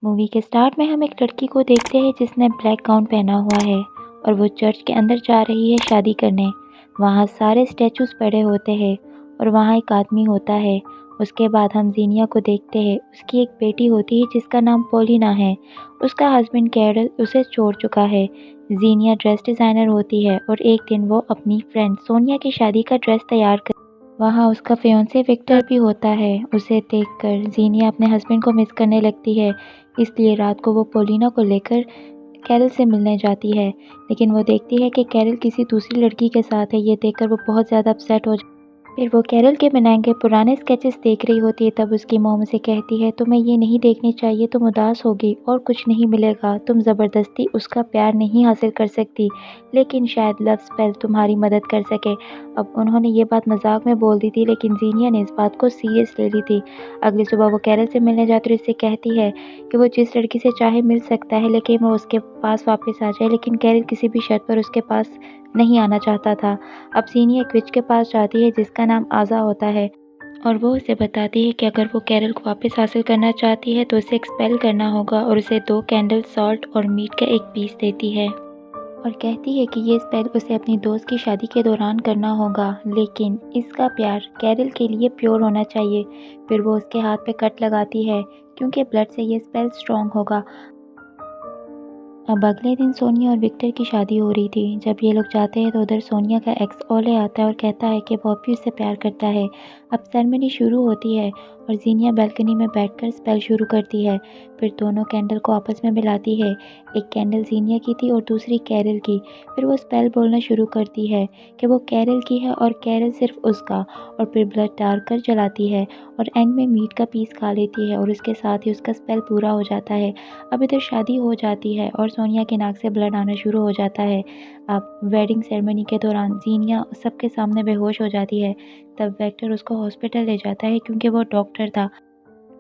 Movie के start में हम एक लड़की को देखते हैं जिसने ब्लैक गाउन पहना हुआ है और वो चर्च के अंदर जा रही है शादी करने। वहाँ सारे स्टैचूज पड़े होते हैं और वहाँ एक आदमी होता है। उसके बाद हम जीनिया को देखते हैं। उसकी एक बेटी होती है जिसका नाम पॉलिना है। उसका हस्बैंड कैरल उसे छोड़ चुका है। जीनिया ड्रेस डिज़ाइनर होती है और एक दिन वो अपनी फ्रेंड सोनिया की शादी का ड्रेस तैयार कर वहाँ उसका फियांसे विक्टर भी होता है। उसे देखकर जीनिया अपने हस्बैंड को मिस करने लगती है। इसलिए रात को वो पॉलिना को लेकर कैरल से मिलने जाती है। लेकिन वो देखती है कि कैरल किसी दूसरी लड़की के साथ है। ये देखकर वो बहुत ज़्यादा अपसेट हो फिर वो कैरल के बनाए गए पुराने स्केचेस देख रही होती है। तब उसकी मॉम उसे कहती है, तुम्हें ये नहीं देखनी चाहिए, तुम उदास होगी और कुछ नहीं मिलेगा। तुम ज़बरदस्ती उसका प्यार नहीं हासिल कर सकती, लेकिन शायद लव स्पेल तुम्हारी मदद कर सके। अब उन्होंने ये बात मजाक में बोल दी थी, लेकिन जीनिया ने इस बात को सीरियस ले ली थी। अगली सुबह वो कैरल से मिलने जाती है और उससे कहती है कि वो जिस लड़की से चाहे मिल सकता है, लेकिन वो उसके पास वापस आ जाए। लेकिन कैरल किसी भी शर्त पर उसके पास नहीं आना चाहता था। अब सीनिया एक विच के पास जाती है जिसका नाम आज़ा होता है और वो उसे बताती है कि अगर वो कैरल को वापस हासिल करना चाहती है तो उसे एक्सपेल करना होगा और उसे 2 कैंडल, सॉल्ट और मीट का एक पीस देती है और कहती है कि ये स्पेल उसे अपनी दोस्त की शादी के दौरान करना होगा, लेकिन इसका प्यार कैरल के लिए प्योर होना चाहिए। फिर वो उसके हाथ पे कट लगाती है क्योंकि ब्लड से ये स्पेल स्ट्रॉन्ग होगा। अब अगले दिन सोनिया और विक्टर की शादी हो रही थी। जब ये लोग जाते हैं तो उधर सोनिया का एक्स ओले आता है और कहता है कि वो भी उससे प्यार करता है। अब सेरेमनी शुरू होती है और जीनिया बालकनी में बैठकर स्पेल शुरू करती है। फिर दोनों कैंडल को आपस में मिलाती है। एक कैंडल जीनिया की थी और दूसरी कैरल की। फिर वो स्पेल बोलना शुरू करती है कि वो कैरल की है और कैरल सिर्फ उसका, और फिर ब्लड डालकर जलाती है और एंड में मीट का पीस खा लेती है और उसके साथ ही उसका स्पेल पूरा हो जाता है। अब इधर शादी हो जाती है और सोनिया की नाक से ब्लड आना शुरू हो जाता है। अब वेडिंग सेरेमनी के दौरान जीनिया सबके सामने बेहोश हो जाती है। तब वेक्टर उसको हॉस्पिटल ले जाता है क्योंकि वो डॉक्टर था।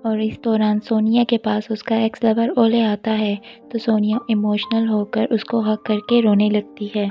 और इस दौरान सोनिया के पास उसका एक्स लवर ओले आता है, तो सोनिया इमोशनल होकर उसको हग करके रोने लगती है।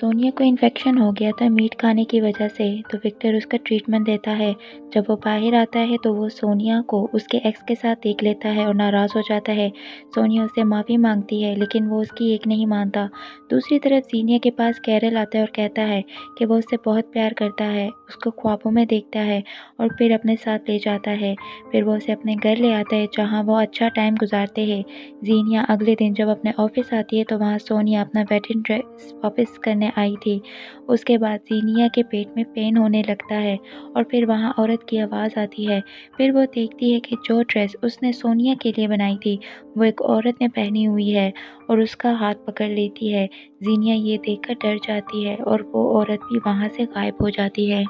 सोनिया को इन्फेक्शन हो गया था मीट खाने की वजह से, तो विक्टर उसका ट्रीटमेंट देता है। जब वो बाहर आता है तो वो सोनिया को उसके एक्स के साथ देख लेता है और नाराज़ हो जाता है। सोनिया उससे माफ़ी मांगती है लेकिन वो उसकी एक नहीं मानता। दूसरी तरफ जीनिया के पास कैरल आता है और कहता है कि वो उससे बहुत प्यार करता है, उसको ख्वाबों में देखता है और फिर अपने साथ ले जाता है। फिर वो उसे अपने घर ले आता है जहाँ वो अच्छा टाइम गुजारते हैं। जीनिया अगले दिन जब अपने ऑफिस आती है तो वहाँ सोनिया अपना वेडिंग ड्रेस वापस करने आई थी। उसके बाद जीनिया के पेट में पेन होने लगता है और फिर वहाँ औरत की आवाज़ आती है। फिर वो देखती है कि जो ड्रेस उसने सोनिया के लिए बनाई थी वो एक औरत ने पहनी हुई है और उसका हाथ पकड़ लेती है। जीनिया ये देखकर डर जाती है और वो औरत भी वहाँ से गायब हो जाती है।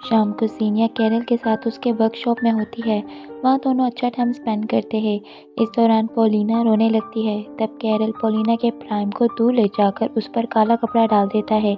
शाम को सीनिया कैरल के साथ उसके वर्कशॉप में होती है। वहाँ दोनों अच्छा टाइम स्पेंड करते हैं। इस दौरान पॉलिना रोने लगती है। तब कैरल पॉलिना के प्राइम को दूर ले जाकर उस पर काला कपड़ा डाल देता है।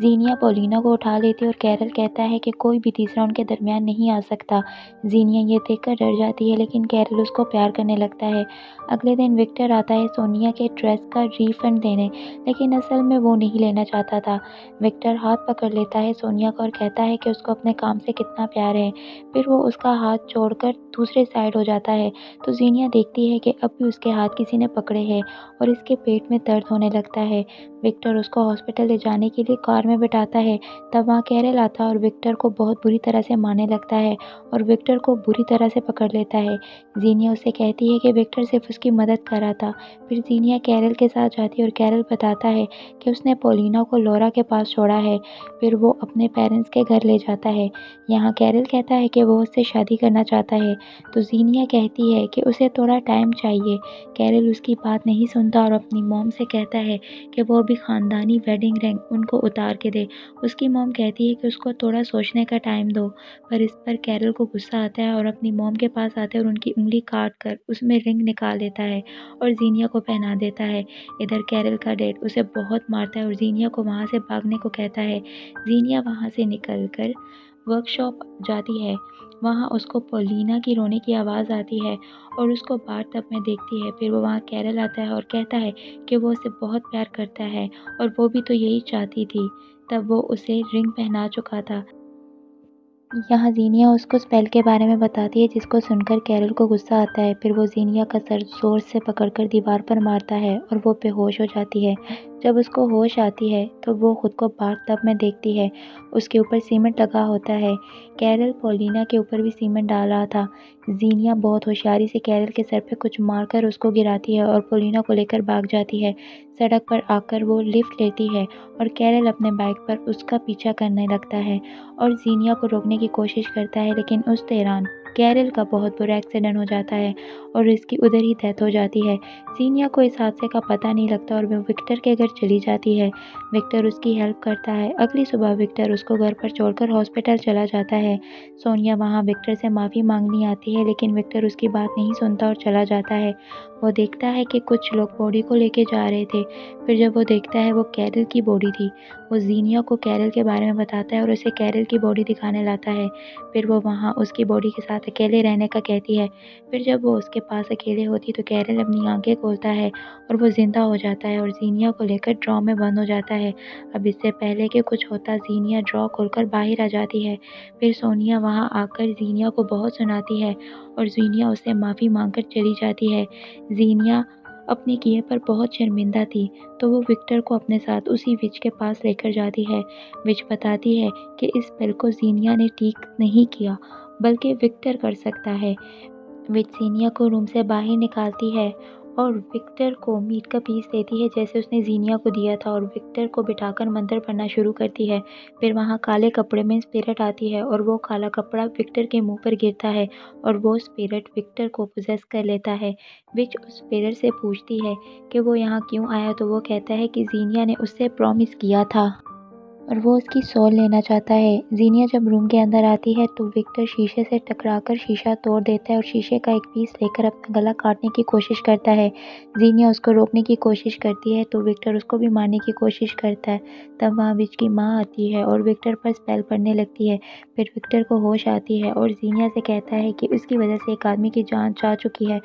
जीनिया पॉलिना को उठा लेती है और कैरल कहता है कि कोई भी तीसरा उनके दरमियान नहीं आ सकता। जीनिया ये देखकर डर जाती है लेकिन कैरल उसको प्यार करने लगता है। अगले दिन विक्टर आता है सोनिया के ड्रेस का रिफंड देने, लेकिन असल में वो नहीं लेना चाहता था। विक्टर हाथ पकड़ लेता है सोनिया का और कहता है कि उसको अपने काम से कितना प्यार है। फिर वो उसका हाथ छोड़कर दूसरे साइड हो जाता है, तो जीनिया देखती है कि अब भी उसके हाथ किसी ने पकड़े हैं और इसके पेट में दर्द होने लगता है। विक्टर उसको हॉस्पिटल ले जाने के लिए कार में बिठाता है। तब वहाँ कैरल आता है और विक्टर को बहुत बुरी तरह से मारने लगता है और विक्टर को बुरी तरह से पकड़ लेता है। जीनिया उससे कहती है कि विक्टर सिर्फ उसकी मदद कर रहा था। फिर जीनिया कैरल के साथ जाती है और कैरल बताता है कि उसने पॉलिना को लॉरा के पास छोड़ा है। फिर वो अपने पेरेंट्स के घर ले जाता है। यहाँ कैरल कहता है कि वो उससे शादी करना चाहता है, तो जीनिया कहती है कि उसे थोड़ा टाइम चाहिए। कैरल उसकी बात नहीं सुनता और अपनी मॉम से कहता है कि वो भी ख़ानदानी वेडिंग रिंग उनको उतार के दे। उसकी मॉम कहती है कि उसको थोड़ा सोचने का टाइम दो, पर इस पर कैरल को गुस्सा आता है और अपनी मॉम के पास आता है और उनकी उंगली काट कर उसमें रिंग निकाल देता है और जीनिया को पहना देता है। इधर कैरल का डैड उसे बहुत मारता है और जीनिया को वहाँ से भागने को कहता है। जीनिया वहाँ से निकलकर वर्कशॉप जाती है। वहाँ उसको पॉलिना की रोने की आवाज़ आती है और उसको बाथ-टब में देखती है। फिर वो वहाँ कैरल आता है और कहता है कि वो उसे बहुत प्यार करता है और वो भी तो यही चाहती थी। तब वो उसे रिंग पहना चुका था। यहाँ ज़ीनिया उसको स्पेल के बारे में बताती है जिसको सुनकर कैरल को गुस्सा आता है। फिर वो ज़ीनिया का सर ज़ोर से पकड़कर दीवार पर मारता है और वो बेहोश हो जाती है। जब उसको होश आती है तो वो खुद को बाथटब में देखती है। उसके ऊपर सीमेंट लगा होता है। कैरल पॉलिना के ऊपर भी सीमेंट डाल रहा था। ज़ीनिया बहुत होशियारी से कैरल के सर पे कुछ मारकर उसको गिराती है और पॉलिना को लेकर भाग जाती है। सड़क पर आकर वो लिफ्ट लेती है और कैरल अपने बाइक पर उसका पीछा करने लगता है और ज़ीनिया को रोकने की कोशिश करता है, लेकिन उस दौरान कैरल का बहुत बुरा एक्सीडेंट हो जाता है और इसकी उधर ही डेथ हो जाती है। ज़ीनिया को इस हादसे का पता नहीं लगता और वो विक्टर के घर चली जाती है। विक्टर उसकी हेल्प करता है। अगली सुबह विक्टर उसको घर पर छोड़कर हॉस्पिटल चला जाता है। सोनिया वहाँ विक्टर से माफ़ी मांगनी आती है, लेकिन विक्टर उसकी बात नहीं सुनता और चला जाता है। वो देखता है कि कुछ लोग बॉडी को लेके जा रहे थे। फिर जब वो देखता है वो कैरल की बॉडी थी। वो ज़ीनिया को कैरल के बारे में बताता है और उसे कैरल की बॉडी दिखाने लाता है। फिर वो वहाँ उसकी बॉडी के साथ अकेले रहने का कहती है। फिर जब वो उसके पास अकेले होती तो कैरल अपनी आंखें खोलता है और वो ज़िंदा हो जाता है और ज़ीनिया को लेकर ड्रॉ में बंद हो जाता है। अब इससे पहले कि कुछ होता ज़ीनिया ड्रॉ खोलकर बाहर आ जाती है। फिर सोनिया वहाँ आकर ज़ीनिया को बहुत सुनाती है और ज़ीनिया उससे माफ़ी मांगकर चली जाती है। ज़ीनिया अपने किए पर बहुत शर्मिंदा थी, तो वो विक्टर को अपने साथ उसी विच के पास लेकर जाती है। विच बताती है कि इस स्पेल को ज़ीनिया ने ठीक नहीं किया, बल्कि विक्टर कर सकता है। विच ज़ीनिया को रूम से बाहर निकालती है और विक्टर को मीट का पीस देती है जैसे उसने ज़ीनिया को दिया था और विक्टर को बिठाकर मंत्र पढ़ना शुरू करती है। फिर वहाँ काले कपड़े में स्पिरिट आती है और वो काला कपड़ा विक्टर के मुंह पर गिरता है और वो स्पिरिट विक्टर को पोजेस कर लेता है। विच उस स्पिरिट से पूछती है कि वो यहाँ क्यों आया, तो वो कहता है कि ज़ीनिया ने उससे प्रॉमिस किया था और वो उसकी सोल लेना चाहता है। ज़ीनिया जब रूम के अंदर आती है तो विक्टर शीशे से टकराकर शीशा तोड़ देता है और शीशे का एक पीस लेकर अपना गला काटने की कोशिश करता है। ज़ीनिया उसको रोकने की कोशिश करती है तो विक्टर उसको भी मारने की कोशिश करता है। तब वहाँ विच की माँ आती है और विक्टर पर स्पेल पड़ने लगती है। फिर विक्टर को होश आती है और ज़ीनिया से कहता है कि उसकी वजह से एक आदमी की जान जा चुकी है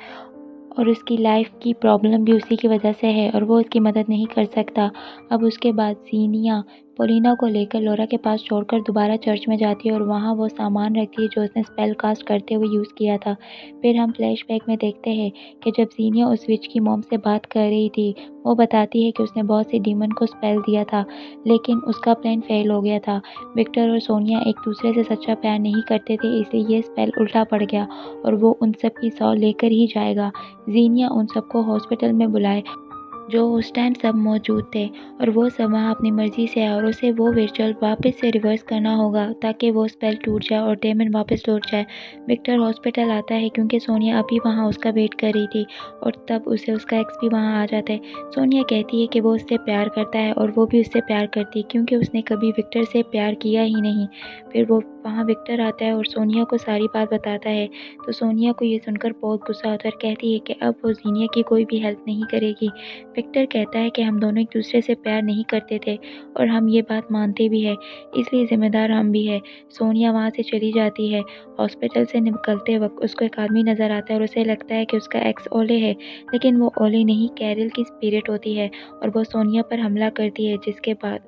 और उसकी लाइफ की प्रॉब्लम भी उसी की वजह से है और वो उसकी मदद नहीं कर सकता। अब उसके बाद ज़ीनिया पॉलिना को लेकर लौरा के पास छोड़कर दोबारा चर्च में जाती है और वहाँ वो सामान रखती है जो उसने स्पेल कास्ट करते हुए यूज़ किया था। फिर हम फ्लैशबैक में देखते हैं कि जब ज़ीनिया उस विच की मॉम से बात कर रही थी, वो बताती है कि उसने बहुत से डीमन को स्पेल दिया था, लेकिन उसका प्लान फेल हो गया था। विक्टर और सोनिया एक दूसरे से सच्चा प्यार नहीं करते थे, इसलिए ये स्पेल उल्टा पड़ गया और वो उन सब की सॉल लेकर ही जाएगा। ज़ीनिया उन सबको हॉस्पिटल में बुलाए जो उस टाइम सब मौजूद थे और वो सब वहाँ अपनी मर्ज़ी से आए और उसे वो विजुअल वापस से रिवर्स करना होगा ताकि वो स्पेल टूट जाए और डेमन वापस लौट जाए। विक्टर हॉस्पिटल आता है क्योंकि सोनिया अभी वहाँ उसका वेट कर रही थी और तब उसे उसका एक्स भी वहाँ आ जाता है। सोनिया कहती है कि वो उससे प्यार करता है और वो भी उससे प्यार करती है क्योंकि उसने कभी विक्टर से प्यार किया ही नहीं। फिर वो वहाँ विक्टर आता है और सोनिया को सारी बात बताता है, तो सोनिया को ये सुनकर बहुत गुस्सा आता है और कहती है कि अब वो ज़ीनिया की कोई भी हेल्प नहीं करेगी। विक्टर कहता है कि हम दोनों एक दूसरे से प्यार नहीं करते थे और हम ये बात मानते भी हैं, इसलिए ज़िम्मेदार हम भी हैं। सोनिया वहाँ से चली जाती है। हॉस्पिटल से निकलते वक्त उसको एक आदमी नज़र आता है और उसे लगता है कि उसका एक्स ओले है, लेकिन वो ओले नहीं कैरल की स्पिरिट होती है और वो सोनिया पर हमला करती है, जिसके बाद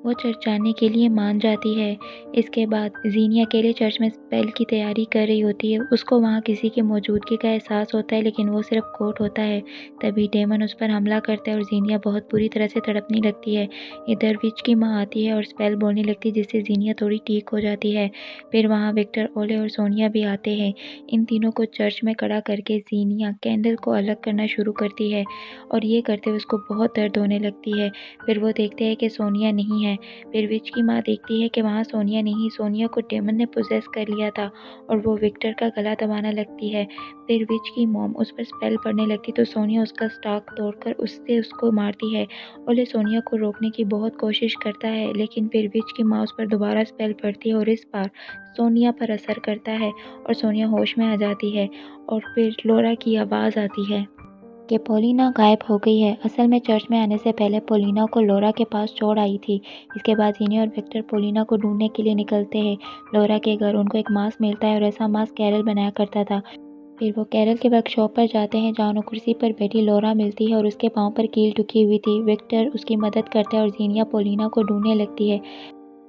वो चर्च जाने के लिए मान जाती है। इसके बाद ज़ीनिया अकेले चर्च में स्पेल की तैयारी कर रही होती है। उसको वहाँ किसी की मौजूदगी का एहसास होता है, लेकिन वो सिर्फ कोट होता है। तभी डेमन उस पर हमला करता है और ज़ीनिया बहुत बुरी तरह से तड़पने लगती है। इधर विच की माँ आती है और स्पेल बोलने लगती है, जिससे ज़ीनिया थोड़ी ठीक हो जाती है। फिर वहाँ विक्टर, ओले और सोनिया भी आते हैं। इन तीनों को चर्च में खड़ा करके ज़ीनिया कैंडल को अलग करना शुरू करती है और ये करते हुए उसको बहुत दर्द होने लगती है। फिर वो देखते हैं कि सोनिया नहीं है। फिर विच की माँ देखती है कि वहाँ सोनिया नहीं, सोनिया को डेमन ने पोजेस कर लिया था और वो विक्टर का गला दबाना लगती है। फिर विच की मॉम उस पर स्पेल पड़ने लगती तो सोनिया उसका स्टॉक तोड़कर उससे उसको मारती है। ओले सोनिया को रोकने की बहुत कोशिश करता है, लेकिन फिर विच की माँ उस पर दोबारा स्पेल पड़ती है और इस बार सोनिया पर असर करता है और सोनिया होश में आ जाती है और फिर लौरा की आवाज़ आती है कि पॉलिना गायब हो गई है। असल में चर्च में आने से पहले पॉलिना को लौरा के पास छोड़ आई थी। इसके बाद जीनी और विक्टर पॉलिना को ढूंढने के लिए निकलते हैं। लौरा के घर उनको एक मास्क मिलता है और ऐसा मास्क कैरल बनाया करता था। फिर वो कैरल के वर्कशॉप पर जाते हैं जहाँ उन्हें कुर्सी पर बैठी लौरा मिलती है और उसके पाँव पर कील टुकी हुई थी। विक्टर उसकी मदद करता है और जीनिया पॉलिना को ढूंढने लगती है।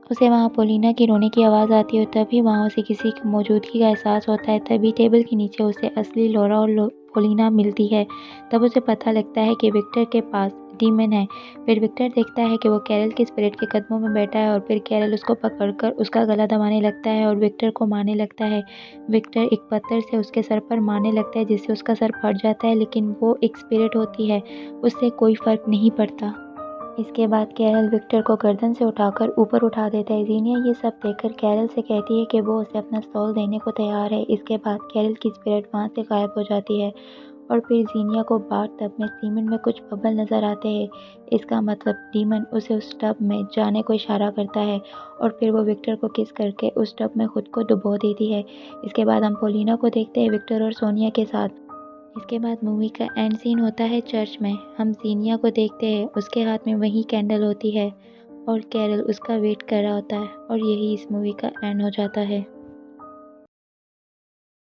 उसे वहाँ पोलिना की रोने की आवाज़ आती है और तभी वहाँ उसे किसी की मौजूदगी का एहसास होता है। तभी टेबल के नीचे उसे असली लौरा और पोलिना मिलती है। तब उसे पता लगता है कि विक्टर के पास डीमन है। फिर विक्टर देखता है कि वो कैरल के स्पिरिट के कदमों में बैठा है और फिर कैरल उसको पकड़कर उसका गला दबाने लगता है और विक्टर को मारने लगता है। विक्टर एक पत्थर से उसके सर पर मारने लगता है जिससे उसका सर फट जाता है, लेकिन वो एक स्पिरिट होती है, उससे कोई फ़र्क नहीं पड़ता। इसके बाद कैरल विक्टर को गर्दन से उठाकर ऊपर उठा देता है। ज़ीनिया ये सब देखकर कैरल से कहती है कि वो उसे अपना सोल देने को तैयार है। इसके बाद कैरल की स्पिरिट वहाँ से गायब हो जाती है और फिर ज़ीनिया को बाथ टब में सीमेंट में कुछ बबल नज़र आते हैं। इसका मतलब डीमन उसे उस टब में जाने को इशारा करता है और फिर वो विक्टर को किस करके उस टब में खुद को डुबो देती है। इसके बाद हम पोलिना को देखते हैं विक्टर और सोनिया के साथ। इसके बाद मूवी का एंड सीन होता है चर्च में। हम ज़ीनिया को देखते हैं, उसके हाथ में वही कैंडल होती है और कैरल उसका वेट कर रहा होता है और यही इस मूवी का एंड हो जाता है।